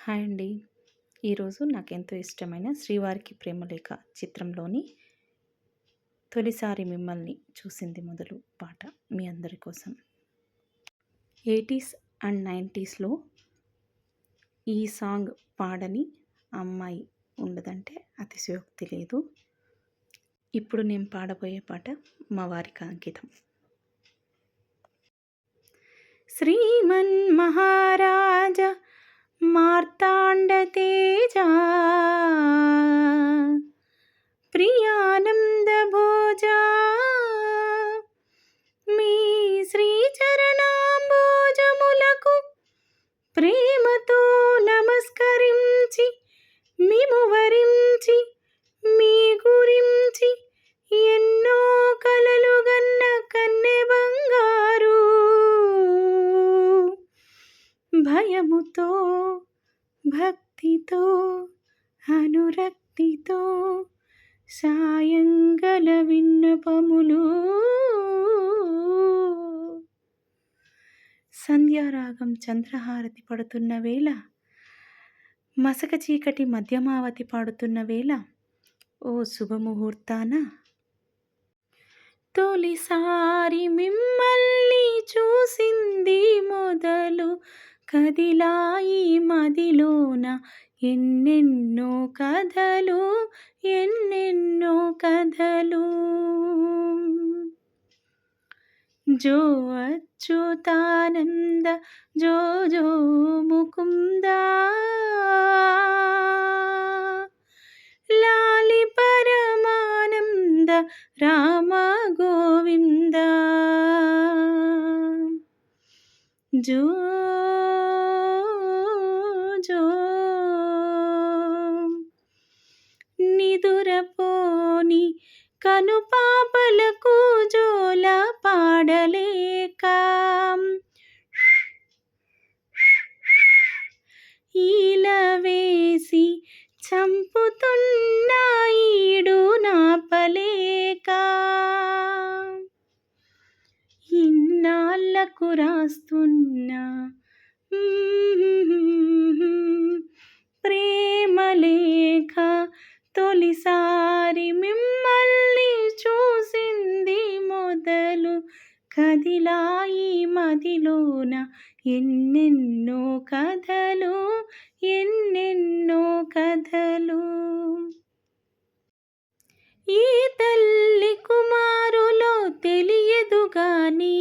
Hi అండి. ఈరోజు నాకెంతో ఇష్టమైన 'శ్రీవారికి ప్రేమలేఖ' చిత్రంలోని 'తొలిసారి మిమ్మల్ని చూసింది మొదలు' పాట మీ అందరి కోసం. 80s అండ్ 90స్‌లో ఈ సాంగ్ పాడని అమ్మాయి ఉండదంటే అతిశయోక్తి లేదు. ఇప్పుడు నేను పాడబోయే పాట మా వారికి అంకితం. శ్రీమన్మహారాజ మార్తాండతేజా ప్రియానంద భోజా మీ శ్రీచరణాంబోజములకు ప్రేమతో నమస్కరించి మిము వరించి మీ గురించి ఎన్నో కలలు గన్న కన్నె బంగారు భయముతో భక్తితో అనురక్తితో సాయంగల విన్నపములు. సంధ్యారాగం చంద్రహారతి పడుతున్న వేళ, మసక చీకటి మధ్యమావతి పాడుతున్న వేళ, ఓ శుభముహూర్తాన తొలిసారి మిమ్మల్ని చూసింది మొదలు కదిలాయి మదిలోన ఎన్నెన్నో కథలు ఎన్నెన్నో కథలు. జో అచ్యుతానంద జో జో ముకుంద లాలి పరమానంద రామ గోవింద. జో జో నిదురపోని కనుపాపలకు జోల పాడలేక ఈల వేసి చంపుతున్న ఈడు నాపలేక ఇన్నాళ్ళకు రాస్తున్నా ప్రేమలేఖ తొలిసారి మిమ్మల్ని చూసింది మొదలు కదిలాయి మదిలోన ఎన్నెన్నో కథలు ఎన్నెన్నో కథలు. ఈ తల్లి కుమారులో తెలియదు గాని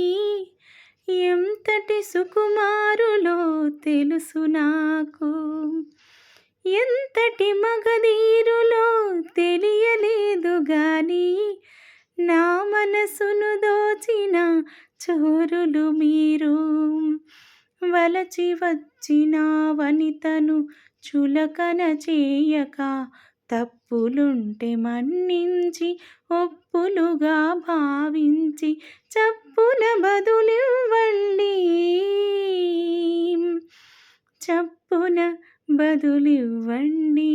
ఎంతటి సుకుమారులో తెలుసు నాకు. ఎంతటి మగధీరులో తెలియలేదు గాని నా మనసును దోచిన చోరులు మీరు. వలచి వచ్చిన వనితను చులకన చేయక తప్పులుంటే మన్నించి ఒప్పులుగా భావించి చప్పున బదులివ్వండి చప్పున బదులివ్వండి.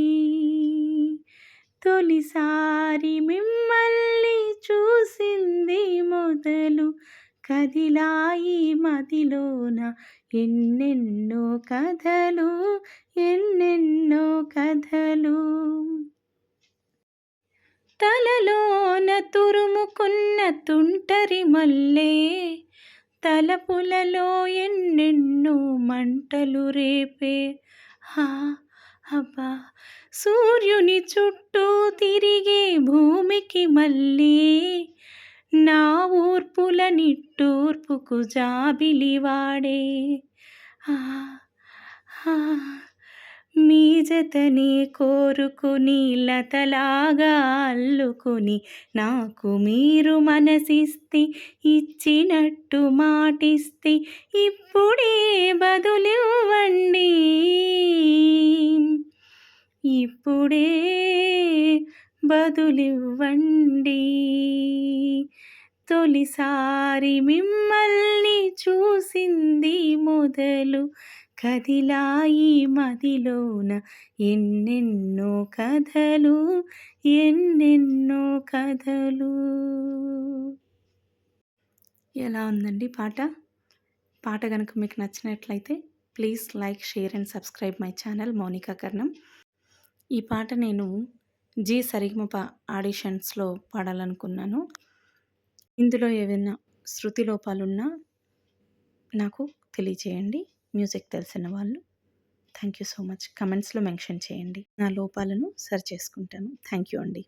తొలిసారి మిమ్మల్ని చూసింది మొదలు కదిలాయి మదిలోన ఎన్నెన్నో కథలు ఎన్నెన్నో కథలు. తలలోన తురుముకున్న తుంటరి మల్లే తలపులలో ఎన్నెన్నో మంటలు రేపే. అబ్బా సూర్యుని చుట్టూ తిరిగే భూమికి మళ్ళీ నా ఊర్పుల నిట్టూర్పుకు జాబిలివాడే. మీ జతని కోరుకుని లతలాగా అల్లుకుని నాకు మీరు మనసిస్తే ఇచ్చినట్టు మాటిస్తే ఇప్పుడే బదులివ్వండి ఇప్పుడే బదులివ్వండి. తొలిసారి మిమ్మల్ని చూసింది మొదలు కదిలాయి మదిలోన ఎన్నెన్నో కథలు ఎన్నెన్నో కథలు. ఎలా ఉందండి పాట? పాట కనుక మీకు నచ్చినట్లయితే please like, share and subscribe my channel Mounika Karnam. ఈ పాట నేను జీ సరిగమప ఆడిషన్స్‌లో పాడాలనుకున్నాను. ఇందులో ఏవైనా శృతి లోపాలున్నా నాకు తెలియచేయండి. మ్యూజిక్ తెలిసిన వాళ్ళు. Thank you so much. కమెంట్స్‌లో మెన్షన్ చేయండి. నా లోపాలను సరిచేసుకుంటాను. థ్యాంక్ యూ అండి.